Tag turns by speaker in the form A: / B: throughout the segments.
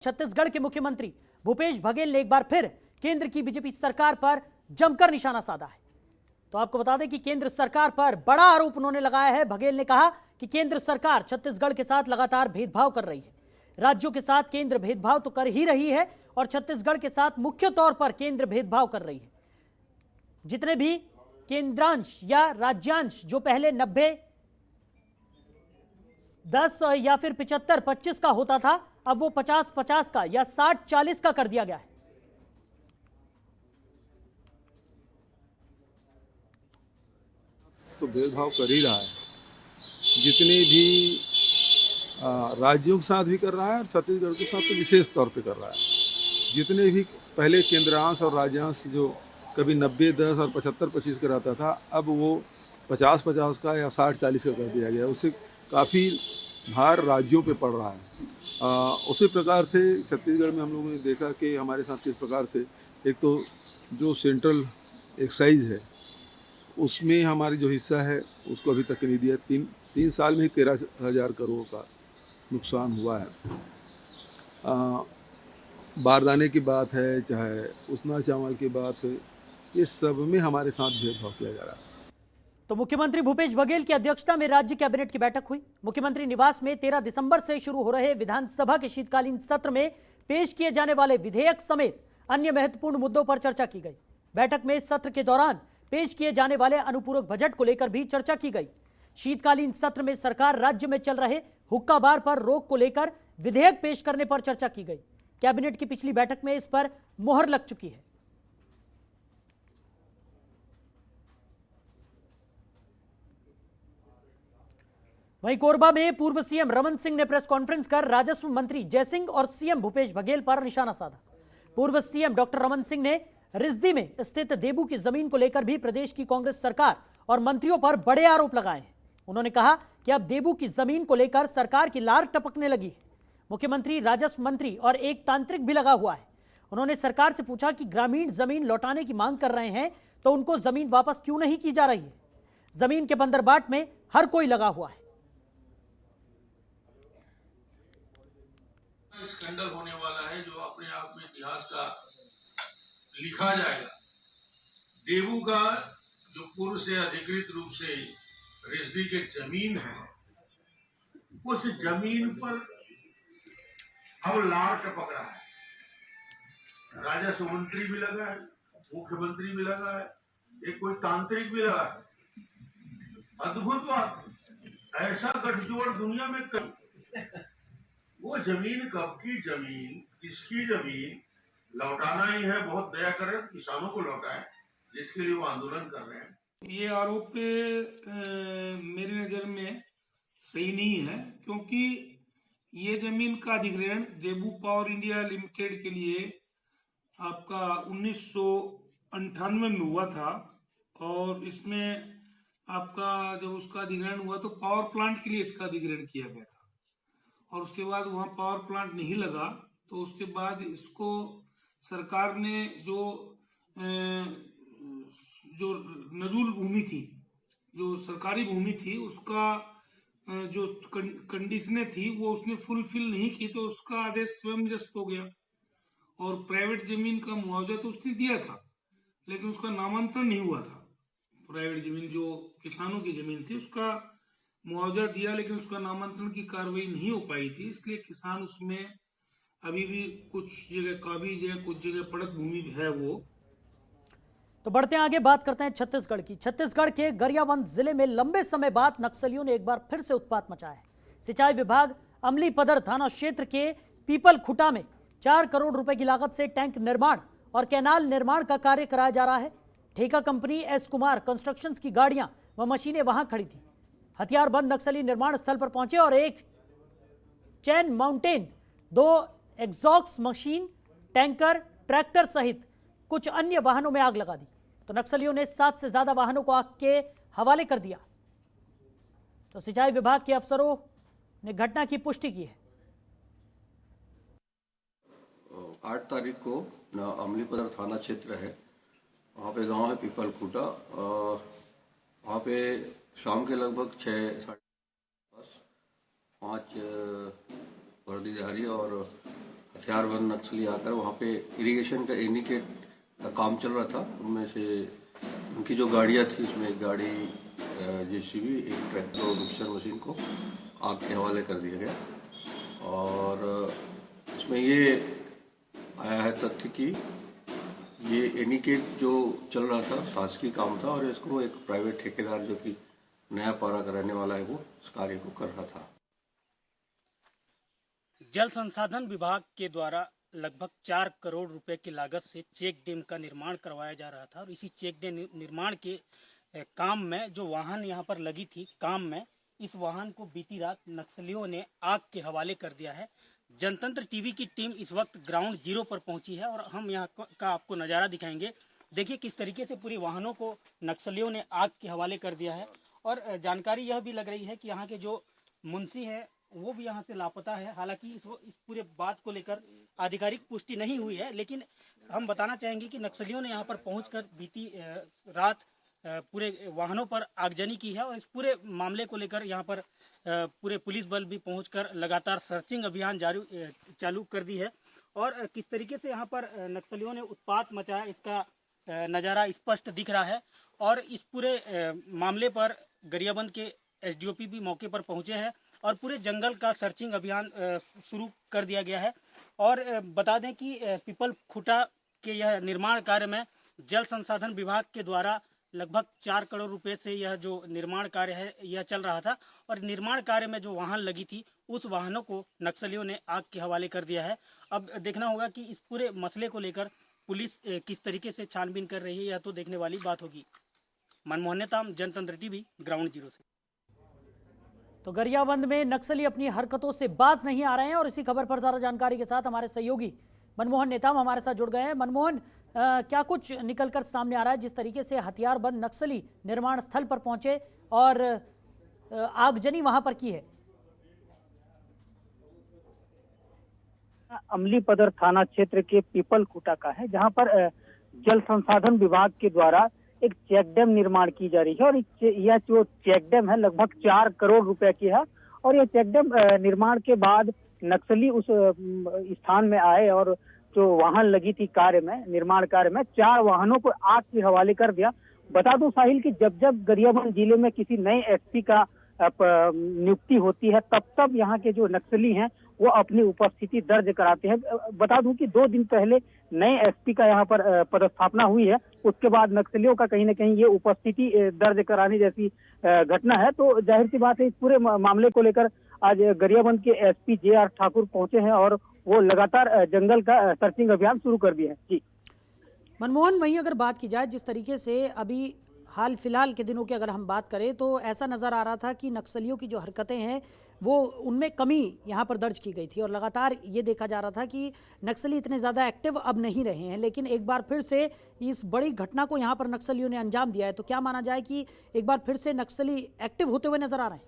A: छत्तीसगढ़ के मुख्यमंत्री भूपेश बघेल ने एक बार फिर केंद्र की बीजेपी सरकार पर जमकर निशाना साधा है। तो आपको बता दें कि केंद्र सरकार पर बड़ा आरोप उन्होंने लगाया है। बघेल ने कहा कि केंद्र सरकार छत्तीसगढ़ के साथ लगातार भेदभाव कर रही है। राज्यों के साथ केंद्र भेदभाव तो कर ही रही है और छत्तीसगढ़ के साथ मुख्य तौर पर केंद्र भेदभाव कर रही है। जितने भी केंद्रांश या राज्यांश जो पहले 90, 10 या फिर 75, 25 का होता था, अब वो 50, 50 का या 60, 40 का कर दिया गया है।
B: तो भेदभाव कर ही रहा है, जितने भी राज्यों के साथ भी कर रहा है और छत्तीसगढ़ के साथ तो विशेष तौर पे कर रहा है। जितने भी पहले केंद्रांश और राज्यांश जो कभी 90, 10 और 75, 25 का रहता था, अब वो 50, 50 का या 60, 40 का कर दिया गया। उससे काफ़ी भार राज्यों पे पड़ रहा है। उसी प्रकार से छत्तीसगढ़ में हम लोगों ने देखा कि हमारे साथ किस प्रकार से, एक तो जो सेंट्रल एक्साइज है उसमें हमारी जो हिस्सा है उसको अभी तक नहीं दिया। तीन साल में ही 13,000 करोड़ का नुकसान हुआ है। बारदाने की बात है, चाहे उसना चावल की बात है, ये सब में हमारे साथ भेदभाव किया जा रहा है।
A: तो मुख्यमंत्री भूपेश बघेल की अध्यक्षता में राज्य कैबिनेट की बैठक हुई। मुख्यमंत्री निवास में 13 दिसंबर से शुरू हो रहे विधानसभा के शीतकालीन सत्र में पेश किए जाने वाले विधेयक समेत अन्य महत्वपूर्ण मुद्दों पर चर्चा की गई। बैठक में सत्र के दौरान पेश किए जाने वाले अनुपूरक बजट को लेकर भी चर्चा की गई। शीतकालीन सत्र में सरकार राज्य में चल रहे हुक्का बार पर रोक को लेकर विधेयक पेश करने पर चर्चा की गई। कैबिनेट की पिछली बैठक में इस पर मुहर लग चुकी है। वहीं कोरबा में पूर्व सीएम रमन सिंह ने प्रेस कॉन्फ्रेंस कर राजस्व मंत्री जयसिंह और सीएम भूपेश बघेल पर निशाना साधा। पूर्व सीएम डॉक्टर रमन सिंह ने रिसदी में स्थित देबू की जमीन को लेकर भी प्रदेश की कांग्रेस सरकार और मंत्रियों पर बड़े आरोप लगाए हैं। उन्होंने कहा कि अब देबू की जमीन को लेकर सरकार की लार टपकने लगी है। मुख्यमंत्री, राजस्व मंत्री और एक तांत्रिक भी लगा हुआ है। उन्होंने सरकार से पूछा कि ग्रामीण जमीन लौटाने की मांग कर रहे हैं तो उनको जमीन वापस क्यों नहीं की जा रही है। जमीन के बंदरबाट में हर कोई लगा हुआ है।
C: स्कैंडल होने वाला है जो अपने आप में इतिहास का लिखा जाएगा। देबू का जो पूर्व से अधिकृत रूप से रिसदी के जमीन है, उस जमीन पर अब लार टपक रहा है। राजस्व मंत्री भी लगा है, मुख्यमंत्री भी लगा है, एक कोई तांत्रिक भी लगा है। अद्भुत बात, ऐसा गठजोड़ दुनिया में कभी। वो जमीन कब की जमीन, किसकी जमीन लौटाना ही है। बहुत दया करें, किसानों को लौटाएं जिसके लिए वो आंदोलन कर रहे हैं।
D: ये आरोप मेरी नजर में सही नहीं है, क्योंकि ये जमीन का अधिग्रहण देबू पावर इंडिया लिमिटेड के लिए आपका 1998 में हुआ था और इसमें आपका जब उसका अधिग्रहण हुआ तो पावर प्लांट के लिए इसका अधिग्रहण किया गया था और उसके बाद वहां पावर प्लांट नहीं लगा तो उसके बाद इसको सरकार ने जो नजूल भूमि थी, जो सरकारी भूमि थी, उसका जो कंडीशनें थी वो उसने फुलफिल नहीं की तो उसका आदेश स्वयं निरस्त हो गया। और प्राइवेट जमीन का मुआवजा तो उसने दिया था लेकिन उसका नामांतरण नहीं हुआ था। प्राइवेट जमीन जो किसानों की जमीन थी उसका मुआवजा दिया लेकिन उसका नामांतरण की कार्रवाई नहीं हो पाई थी, इसलिए किसान उसमें अभी भी कुछ जगह काबिज है, कुछ जगह पड़क भूमि है। वो
A: तो बढ़ते हैं आगे, बात करते हैं छत्तीसगढ़ की। छत्तीसगढ़ के गरियाबंद जिले में लंबे समय बाद नक्सलियों ने एक बार फिर से उत्पात मचाया है। सिंचाई विभाग अमली पदर थाना क्षेत्र के पीपल खुटा में 4 करोड़ रुपए की लागत से टैंक निर्माण और कैनाल निर्माण का कार्य कराया जा रहा है। ठेका कंपनी एस कुमार कंस्ट्रक्शंस की गाड़ियां व मशीनें वहां खड़ी थी। हथियारबंद नक्सली निर्माण स्थल पर पहुंचे और एक chain mountain, 2 exhaust machine, tanker, tractor सहित कुछ अन्य वाहनों में आग लगा दी। तो नक्सलियों ने 7 से ज्यादा वाहनों को आग के हवाले कर दिया। तो सिंचाई विभाग के अफसरों ने घटना की पुष्टि की है।
E: 8 तारीख को अमलीपदर थाना क्षेत्र है, वहाँ पे गांव है पीपल खूटा। वहाँ पे शाम के लगभग 6-5 वर्दीधारी और हथियारबंद नक्सली आकर वहाँ पे इरिगेशन का एनीकेट का काम चल रहा था। उनमें से उनकी जो गाड़ियाँ थी, उसमें एक गाड़ी जेसीबी, एक ट्रैक्टर और मिक्सर मशीन को आग के हवाले कर दिया गया। और इसमें ये आया है तथ्य कि ये एनीकेट जो चल रहा था शासकीय काम था और इसको एक प्राइवेट ठेकेदार जो कि नया पारा का रहने वाला है वो इस कार्य को कर रहा था।
F: जल संसाधन विभाग के द्वारा लगभग 4 करोड़ रुपए की लागत से चेक डैम का निर्माण करवाया जा रहा था और इसी चेक डैम निर्माण के काम में जो वाहन यहाँ पर लगी थी काम में, इस वाहन को बीती रात नक्सलियों ने आग के हवाले कर दिया है। जनतंत्र टीवी की टीम इस वक्त ग्राउंड जीरो पर पहुंची है और हम यहाँ का आपको नज़ारा दिखाएंगे। देखिए किस तरीके से पूरे वाहनों को नक्सलियों ने आग के हवाले कर दिया है। और जानकारी यह भी लग रही है कि यहाँ के जो मुंशी है वो भी यहाँ से लापता है। हालांकि इस पूरे बात को लेकर आधिकारिक पुष्टि नहीं हुई है, लेकिन हम बताना चाहेंगे कि नक्सलियों ने यहाँ पर पहुंचकर बीती रात पूरे वाहनों पर आगजनी की है और इस पूरे मामले को लेकर यहाँ पर पूरे पुलिस बल भी पहुंचकर लगातार सर्चिंग अभियान चालू कर दी है। और किस तरीके से यहाँ पर नक्सलियों ने उत्पात मचाया इसका नज़ारा स्पष्ट दिख रहा है। और इस पूरे मामले पर गरियाबंद के एसडीओपी भी मौके पर पहुंचे हैं और पूरे जंगल का सर्चिंग अभियान शुरू कर दिया गया है। और बता दें कि पीपल खूटा के यह निर्माण कार्य में जल संसाधन विभाग के द्वारा लगभग 4 करोड़ रुपए से यह जो निर्माण कार्य है यह चल रहा था और निर्माण कार्य में जो वाहन लगी थी उस वाहनों को नक्सलियों ने आग के हवाले कर दिया है। अब देखना होगा कि इस पूरे मसले को लेकर पुलिस किस तरीके से छानबीन कर रही है, यह तो देखने वाली बात होगी। मनमोहन नेताम, जनतंत्र टीवी, ग्राउंड जीरो से।
A: तो गरियाबंद में नक्सली अपनी हरकतों से बाज नहीं आ रहे हैं और इसी खबर पर ज्यादा जानकारी के साथ हमारे सहयोगी मनमोहन नेताम हमारे साथ जुड़ गए हैं। मनमोहन, क्या कुछ निकलकर सामने आ रहा है जिस तरीके से हथियारबंद नक्सली निर्माण स्थल पर पहुंचे और आगजनी वहां पर की है?
G: अमली पदर थाना क्षेत्र के पीपल खूटा का है, जहां पर जल संसाधन विभाग के द्वारा एक चेक डैम निर्माण की जा रही है और यह जो चेक डैम है लगभग 4 करोड़ रुपए की है। और यह चेक डैम निर्माण के बाद नक्सली उस स्थान में आए और जो वाहन लगी थी कार्य में, निर्माण कार्य में, 4 वाहनों को आग के हवाले कर दिया। बता दूं साहिल कि जब जब गरियाबंद जिले में किसी नए एसपी का नियुक्ति होती है तब यहाँ के जो नक्सली हैं वो अपनी उपस्थिति दर्ज कराते हैं। बता दूं कि 2 दिन पहले नए एसपी का यहाँ पर पदस्थापना हुई है, उसके बाद नक्सलियों का कहीं न कहीं ये उपस्थिति दर्ज कराने जैसी घटना है। तो जाहिर सी बात है इस पूरे मामले को लेकर आज गरियाबंद के एसपी जे.आर. ठाकुर पहुंचे हैं और वो लगातार जंगल का सर्चिंग अभियान शुरू कर दिए हैं। जी
A: मनमोहन, वहीं अगर बात की जाए जिस तरीके से अभी हाल फिलहाल के दिनों की अगर हम बात करें तो ऐसा नजर आ रहा था कि नक्सलियों की जो हरकतें हैं वो उनमें कमी यहाँ पर दर्ज की गई थी और लगातार ये देखा जा रहा था कि नक्सली इतने ज़्यादा एक्टिव अब नहीं रहे हैं, लेकिन एक बार फिर से इस बड़ी घटना को यहाँ पर नक्सलियों ने अंजाम दिया है। तो क्या माना जाए कि एक बार फिर से नक्सली एक्टिव होते हुए नजर आ रहे हैं?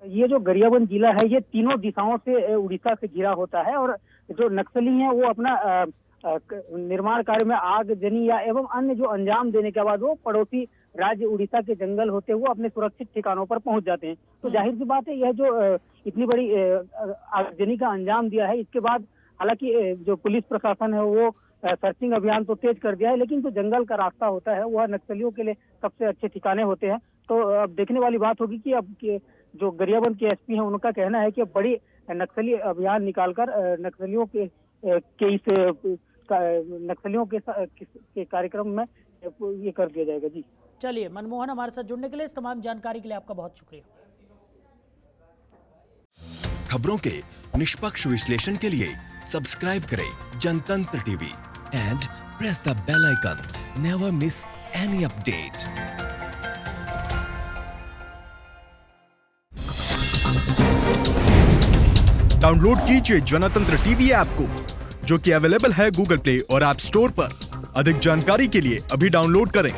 G: ये जो गरियाबंद जिला है ये तीनों दिशाओं से उड़ीसा से घिरा होता है और जो नक्सली हैं वो अपना निर्माण कार्य में आगजनी या एवं अन्य जो अंजाम देने के बाद वो पड़ोसी राज्य उड़ीसा के जंगल होते हुए अपने सुरक्षित ठिकानों पर पहुंच जाते हैं। तो जाहिर सी बात है यह जो इतनी बड़ी आगजनी का अंजाम दिया है, इसके बाद हालांकि जो पुलिस प्रशासन है वो सर्चिंग अभियान तो तेज कर दिया है, लेकिन जो जंगल का रास्ता होता है वह नक्सलियों के लिए सबसे अच्छे ठिकाने होते हैं। तो अब देखने वाली बात होगी कि अब जो गरियाबंद के एसपी हैं उनका कहना है कि बड़ी नक्सली अभियान निकालकर नक्सलियों के कार्यक्रम में ये कर दिया जाएगा। जी
A: चलिए मनमोहन, हमारे साथ जुड़ने के लिए, इस तमाम जानकारी के लिए आपका बहुत शुक्रिया।
H: खबरों के निष्पक्ष विश्लेषण के लिए सब्सक्राइब करें Jantantra TV and press the bell icon. Never miss any update. Download कीजिए जनतंत्र टीवी ऐप को, जो कि अवेलेबल है गूगल प्ले और ऐप स्टोर पर। अधिक जानकारी के लिए अभी डाउनलोड करें।